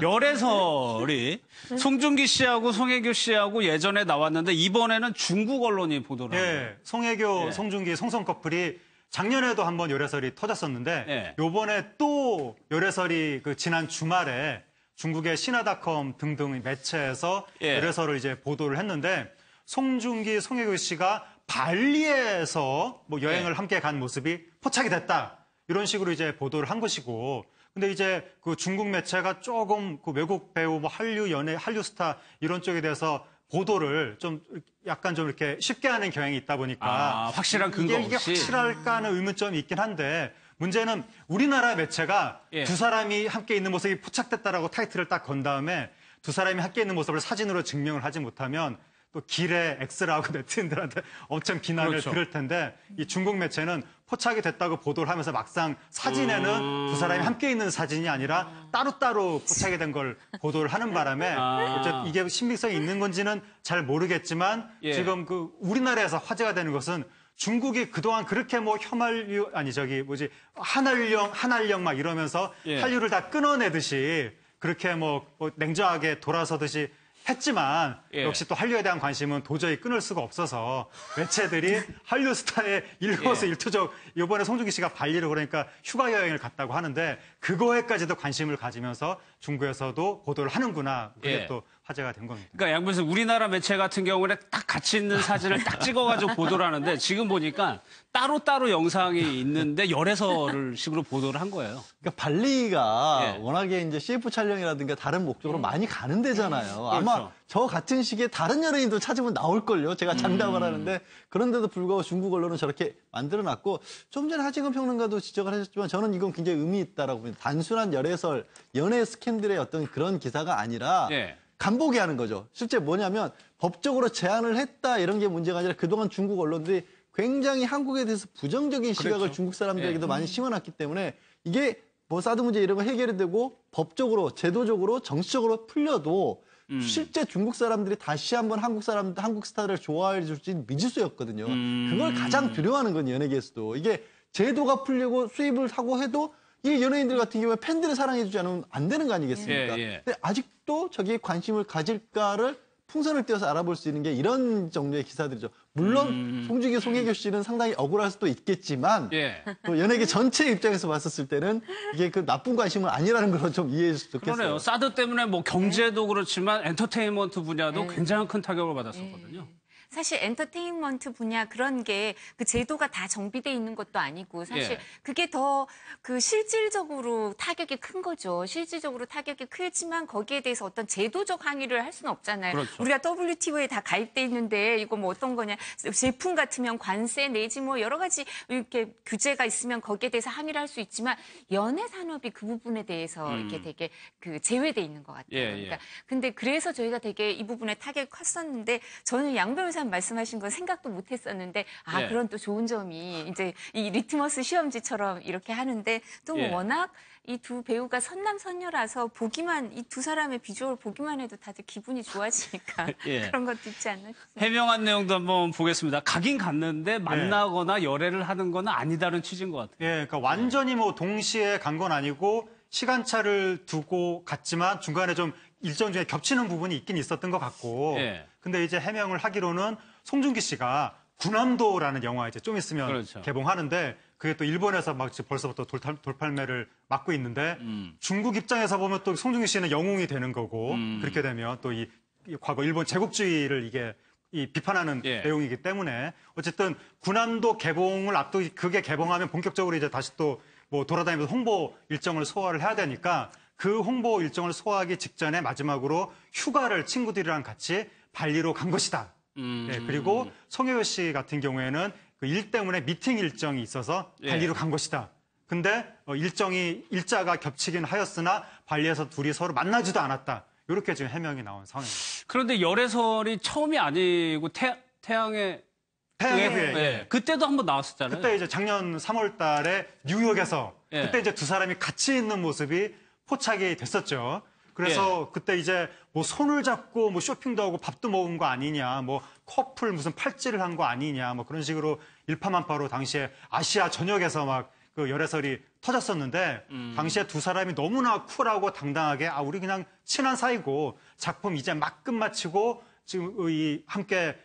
열애설이 송중기 씨하고 송혜교 씨하고 예전에 나왔는데 이번에는 중국 언론이 보도를 예, 합니다. 송혜교, 예. 송중기, 송성 커플이 작년에도 한번 열애설이 터졌었는데 예. 요번에 또 열애설이 그 지난 주말에 중국의 신화닷컴 등등 매체에서 예. 열애설을 이제 보도를 했는데 송중기, 송혜교 씨가 발리에서 뭐 여행을 예. 함께 간 모습이 포착이 됐다. 이런 식으로 이제 보도를 한 것이고 근데 이제 그 중국 매체가 조금 그 외국 배우, 뭐 한류 연예, 한류 스타 이런 쪽에 대해서 보도를 좀 약간 좀 이렇게 쉽게 하는 경향이 있다 보니까 확실한 근거 이게 없이 확실할까 하는 의문점이 있긴 한데 문제는 우리나라 매체가 예. 두 사람이 함께 있는 모습이 포착됐다라고 타이틀을 딱 건 다음에 두 사람이 함께 있는 모습을 사진으로 증명을 하지 못하면 또 길에 X라고 네티즌들한테 엄청 비난을 그렇죠. 들을 텐데 이 중국 매체는 포착이 됐다고 보도를 하면서 막상 사진에는 두 사람이 함께 있는 사진이 아니라 따로따로 포착이 된 걸 보도를 하는 바람에 어쨌든 이게 신빙성이 있는 건지는 잘 모르겠지만 예. 지금 그 우리나라에서 화제가 되는 것은 중국이 그동안 그렇게 뭐 혐한류 아니 저기 뭐지 한한령 막 이러면서 예. 한류를 다 끊어내듯이 그렇게 뭐 냉정하게 돌아서듯이 했지만 예. 역시 또 한류에 대한 관심은 도저히 끊을 수가 없어서 매체들이 한류 스타의 일거수일투족 이번에 송중기 씨가 발리를 그러니까 휴가 여행을 갔다고 하는데 그거에까지도 관심을 가지면서 중국에서도 보도를 하는구나. 그게 예. 또 화제가 된 겁니다. 그러니까 양 변호사 우리나라 매체 같은 경우는 딱 같이 있는 사진을 딱 찍어가지고 보도를 하는데 지금 보니까 따로따로 영상이 있는데 열애설을 식으로 보도를 한 거예요. 그러니까 발리가 예. 워낙에 이제 CF 촬영이라든가 다른 목적으로 많이 가는 데잖아요. 아마 그렇죠. 저 같은 시기에 다른 연예인도 찾으면 나올걸요. 제가 장담을 하는데 그런데도 불구하고 중국 언론은 저렇게 만들어놨고 좀 전에 하지금 평론가도 지적을 하셨지만 저는 이건 굉장히 의미 있다라고 봅니다. 단순한 열애설, 연애 스캔들의 어떤 그런 기사가 아니라 예. 간보게 하는 거죠. 실제 뭐냐면 법적으로 제한을 했다 이런 게 문제가 아니라 그동안 중국 언론들이 굉장히 한국에 대해서 부정적인 시각을 그렇죠. 중국 사람들에게도 예. 많이 심어놨기 때문에 이게 뭐 사드 문제 이런 거 해결이 되고 법적으로 제도적으로 정치적으로 풀려도 실제 중국 사람들이 다시 한번 한국 스타를 좋아해 줄지 미지수였거든요. 그걸 가장 두려워하는 건 연예계에서도 이게 제도가 풀리고 수입을 하고 해도 이 연예인들 같은 경우에 팬들이 사랑해주지 않으면 안 되는 거 아니겠습니까? 예, 예. 근데 아직도 저기에 관심을 가질까를 풍선을 띄워서 알아볼 수 있는 게 이런 종류의 기사들이죠. 물론 송중기, 송혜교 씨는 상당히 억울할 수도 있겠지만 예. 또 연예계 전체 입장에서 봤었을 때는 이게 그 나쁜 관심은 아니라는 걸 좀 이해해 주셨으면 좋겠어요. 그러네요. 사드 때문에 뭐 경제도 그렇지만 엔터테인먼트 분야도 굉장히 큰 타격을 받았었거든요. 사실 엔터테인먼트 분야 그런 게 그 제도가 다 정비돼 있는 것도 아니고 사실 예. 그게 더 그 실질적으로 타격이 큰 거죠. 실질적으로 타격이 크지만 거기에 대해서 어떤 제도적 항의를 할 수는 없잖아요. 그렇죠. 우리가 WTO에 다 가입돼 있는데 이거 뭐 어떤 거냐. 제품 같으면 관세 내지 뭐 여러 가지 이렇게 규제가 있으면 거기에 대해서 항의를 할 수 있지만 연예 산업이 그 부분에 대해서 이렇게 되게 그 제외돼 있는 것 같아요. 예, 예. 그러니까 근데 그래서 저희가 되게 이 부분에 타격이 컸었는데 저는 양 변호사님 말씀하신 건 생각도 못 했었는데 예. 그런 또 좋은 점이 이제 이 리트머스 시험지처럼 이렇게 하는데 또 예. 워낙 이 두 배우가 선남선녀라서 보기만 이 두 사람의 비주얼 보기만 해도 다들 기분이 좋아지니까 예. 그런 것도 있지 않나 싶습니다. 해명한 내용도 한번 보겠습니다. 가긴 갔는데 만나거나 열애를 하는 건 아니다는 취지인 것 같아요. 예, 그러니까 완전히 뭐 동시에 간 건 아니고 시간차를 두고 갔지만 중간에 좀 일정 중에 겹치는 부분이 있긴 있었던 것 같고. 예. 근데 이제 해명을 하기로는 송중기 씨가 군함도라는 영화 이제 좀 있으면 그렇죠. 개봉하는데 그게 또 일본에서 막 지금 벌써부터 돌팔매를 맞고 있는데 중국 입장에서 보면 또 송중기 씨는 영웅이 되는 거고 그렇게 되면 또 이 과거 일본 제국주의를 이게 이 비판하는 예. 내용이기 때문에 어쨌든 군함도 개봉을 앞두고 그게 개봉하면 본격적으로 이제 다시 또 뭐 돌아다니면서 홍보 일정을 소화를 해야 되니까 그 홍보 일정을 소화하기 직전에 마지막으로 휴가를 친구들이랑 같이 발리로 간 것이다. 예, 그리고 송혜교 씨 같은 경우에는 그 일 때문에 미팅 일정이 있어서 발리로 간 것이다. 근데 일자가 겹치긴 하였으나 발리에서 둘이 서로 만나지도 않았다. 이렇게 지금 해명이 나온 상황입니다. 그런데 열애설이 처음이 아니고 태양의 태양의 후예. 예. 그때도 한번 나왔었잖아요. 그때 이제 작년 3월 달에 뉴욕에서 예. 그때 이제 두 사람이 같이 있는 모습이 포착이 됐었죠. 그래서 그때 이제 뭐 손을 잡고 뭐 쇼핑도 하고 밥도 먹은 거 아니냐, 뭐 커플 무슨 팔찌를 한 거 아니냐, 뭐 그런 식으로 일파만파로 당시에 아시아 전역에서 막 그 열애설이 터졌었는데 당시에 두 사람이 너무나 쿨하고 당당하게 우리 그냥 친한 사이고 작품 이제 막 끝마치고 지금 함께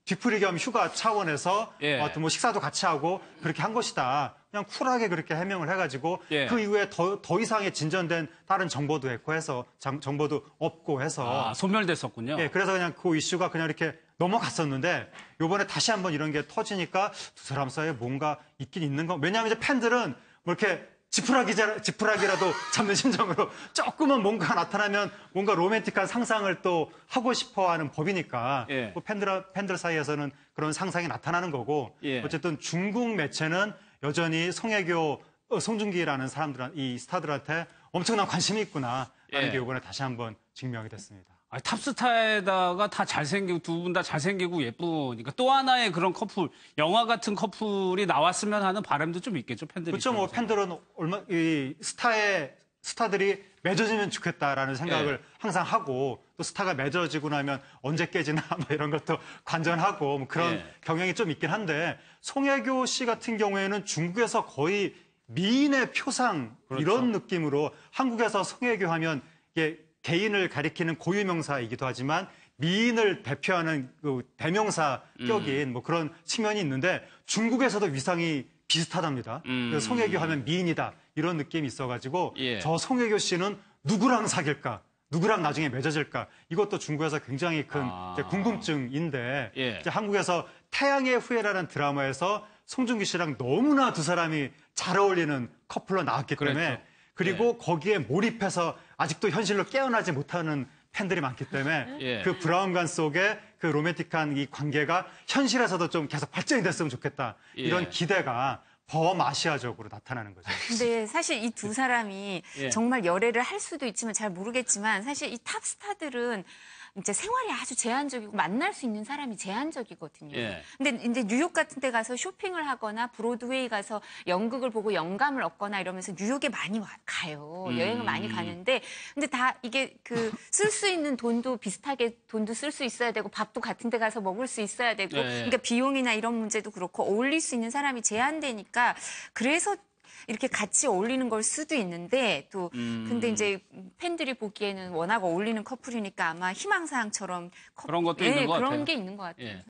뒤풀이 겸 휴가 차원에서 예. 어떤 뭐 식사도 같이 하고 그렇게 한 것이다. 그냥 쿨하게 그렇게 해명을 해가지고 예. 그 이후에 더 이상의 진전된 다른 정보도 했고 해서 정보도 없고 해서 소멸됐었군요. 예, 그래서 그냥 그 이슈가 그냥 이렇게 넘어갔었는데 요번에 다시 한번 이런 게 터지니까 두 사람 사이에 뭔가 있긴 있는 거. 왜냐하면 이제 팬들은 뭐 이렇게 지푸라기라도 잡는 심정으로 조금은 뭔가 나타나면 뭔가 로맨틱한 상상을 또 하고 싶어하는 법이니까 예. 뭐 팬들 사이에서는 그런 상상이 나타나는 거고 예. 어쨌든 중국 매체는 여전히 송혜교, 송중기라는 이 스타들한테 엄청난 관심이 있구나 하는 예. 게 이번에 다시 한번 증명이 됐습니다. 탑스타에다가 다 잘생기고 두 분 다 잘생기고 예쁘니까 또 하나의 그런 커플, 영화 같은 커플이 나왔으면 하는 바람도 좀 있겠죠, 팬들이. 그렇죠. 뭐 팬들은 스타들이 맺어지면 좋겠다라는 생각을 예. 항상 하고 또 스타가 맺어지고 나면 언제 깨지나 뭐 이런 것도 관전하고 뭐 그런 예. 경향이 좀 있긴 한데 송혜교 씨 같은 경우에는 중국에서 거의 미인의 표상 그렇죠. 이런 느낌으로 한국에서 송혜교 하면 이게 개인을 가리키는 고유명사이기도 하지만 미인을 대표하는 그 대명사 격인 뭐 그런 측면이 있는데 중국에서도 위상이 비슷하답니다. 그래서 송혜교 하면 미인이다 이런 느낌이 있어가지고 예. 저 송혜교 씨는 누구랑 사귈까? 누구랑 나중에 맺어질까? 이것도 중국에서 굉장히 큰 이제 궁금증인데 예. 이제 한국에서 태양의 후예라는 드라마에서 송중기 씨랑 너무나 두 사람이 잘 어울리는 커플로 나왔기 때문에 그랬죠. 그리고 거기에 몰입해서 아직도 현실로 깨어나지 못하는 팬들이 많기 때문에 예. 그 브라운관 속에 그 로맨틱한 이 관계가 현실에서도 좀 계속 발전이 됐으면 좋겠다. 이런 예. 기대가 범아시아적으로 나타나는 거죠. 근데 사실 이 두 사람이 예. 정말 열애를 할 수도 있지만 잘 모르겠지만 사실 이 탑스타들은 이제 생활이 아주 제한적이고 만날 수 있는 사람이 제한적이거든요. 예. 근데 이제 뉴욕 같은 데 가서 쇼핑을 하거나 브로드웨이 가서 연극을 보고 영감을 얻거나 이러면서 뉴욕에 많이 가요. 여행을 많이 가는데 근데 다 이게 그 쓸 수 있는 돈도 비슷하게 돈도 쓸 수 있어야 되고 밥도 같은 데 가서 먹을 수 있어야 되고 예. 그러니까 비용이나 이런 문제도 그렇고 어울릴 수 있는 사람이 제한되니까 그래서 이렇게 같이 어울리는 걸 수도 있는데 또 근데 이제 팬들이 보기에는 워낙 어울리는 커플이니까 아마 희망사항처럼 그런 것도 있는 것 그런 같아요. 게 있는 것 같아요. 예.